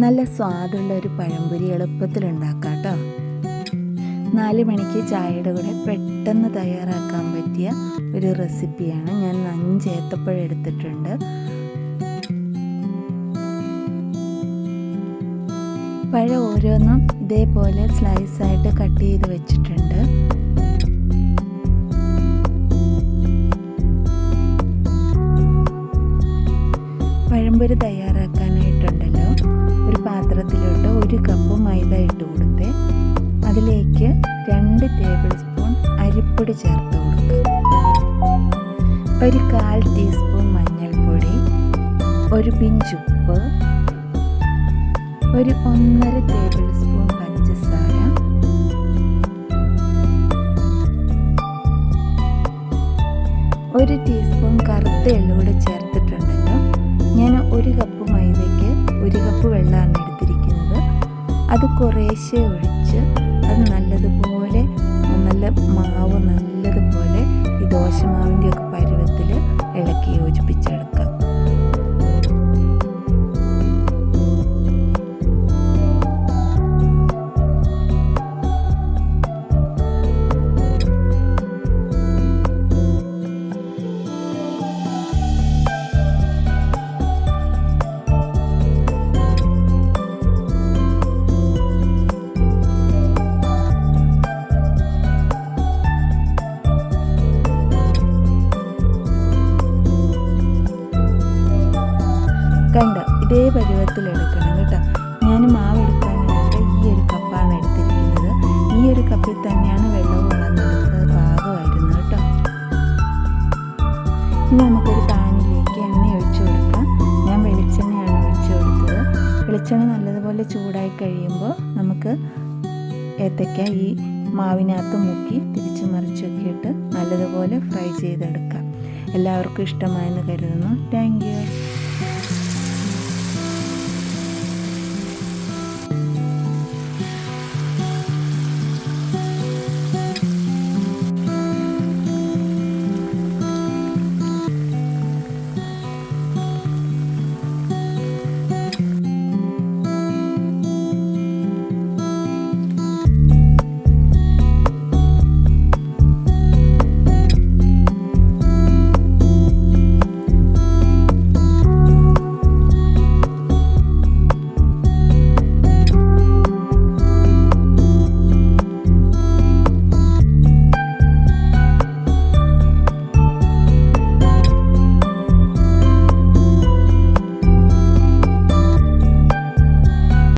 നല്ല സ്വാദുള്ള ഒരു പഴംപൊരി എളുപ്പത്തിൽ ഉണ്ടാക്കാം കേട്ടോ. 4 മണിക്ക് ചായയുടെ കൂടെ പെട്ടെന്ന് തയ്യാറാക്കാൻ പറ്റിയ ഒരു റെസിപ്പിയാണ്. ഞാൻ 5 ഏത്തപ്പഴം എടുത്തിട്ടുണ്ട്. പഴം ഓരോന്നും ഇതേപോലെ സ്ലൈസായിട്ട് കട്ട് ചെയ്ത് വെച്ചിട്ടുണ്ട്. പഴംപൊരി തയ്യാറാക്കാനായിട്ടുണ്ടല്ലോ, ഒരു പാത്രത്തിലോട്ട് 1 കപ്പ് മൈദ ഇട്ട് കൊടുത്ത് അതിലേക്ക് 2 ടേബിൾ സ്പൂൺ അരിപ്പൊടി ചേർത്ത് കൊടുക്കുക. ഒരു 1/4 ടീസ്പൂൺ മഞ്ഞൾപ്പൊടി, ഒരു പിഞ്ച് ഉപ്പ്, ഒരു 1.5 ടേബിൾ സ്പൂൺ പഞ്ചസാര, ഒരു ടീസ്പൂൺ കറുത്ത എള്ള് കൂടെ ചേർത്തിട്ടുണ്ടല്ലോ. ഞാൻ 1 കപ്പ് മൈദയ്ക്ക് 1 കപ്പ് വെള്ളമാണ് എടുത്തിരിക്കുന്നത്. അത് കുറേശ്ശെ ഒഴിച്ച് അത് നല്ലതുപോലെ നല്ല മാവ് നല്ലതുപോലെ ഈ ദോശമാവിൻ്റെ ഒക്കെ പരുവത്തിൽ ഇളക്കി യോജിപ്പിച്ചെടുക്കാം. കണ്ടോ, ഇതേ പരുവത്തിലെടുക്കണം കേട്ടോ. ഞാൻ മാവ് എടുക്കാനായിട്ട് ഈ ഒരു കപ്പാണ് എടുത്തിരിക്കുന്നത്. ഈ ഒരു കപ്പിൽ തന്നെയാണ് വെള്ളവും വളർന്നെടുത്തത് പാകമായിരുന്നു കേട്ടോ. ഇനി നമുക്കൊരു പാനിലേക്ക് എണ്ണ ഒഴിച്ചു കൊടുക്കാം. ഞാൻ വെളിച്ചെണ്ണയാണ് ഒഴിച്ചു കൊടുത്തത്. വെളിച്ചെണ്ണ നല്ലതുപോലെ ചൂടായി കഴിയുമ്പോൾ നമുക്ക് ഏത്തയ്ക്ക ഈ മാവിനകത്ത് മുക്കി തിരിച്ചു മറിച്ചൊക്കെ ഇട്ട് നല്ലതുപോലെ ഫ്രൈ ചെയ്തെടുക്കാം. എല്ലാവർക്കും ഇഷ്ടമായെന്ന് കരുതുന്നു. Thank you.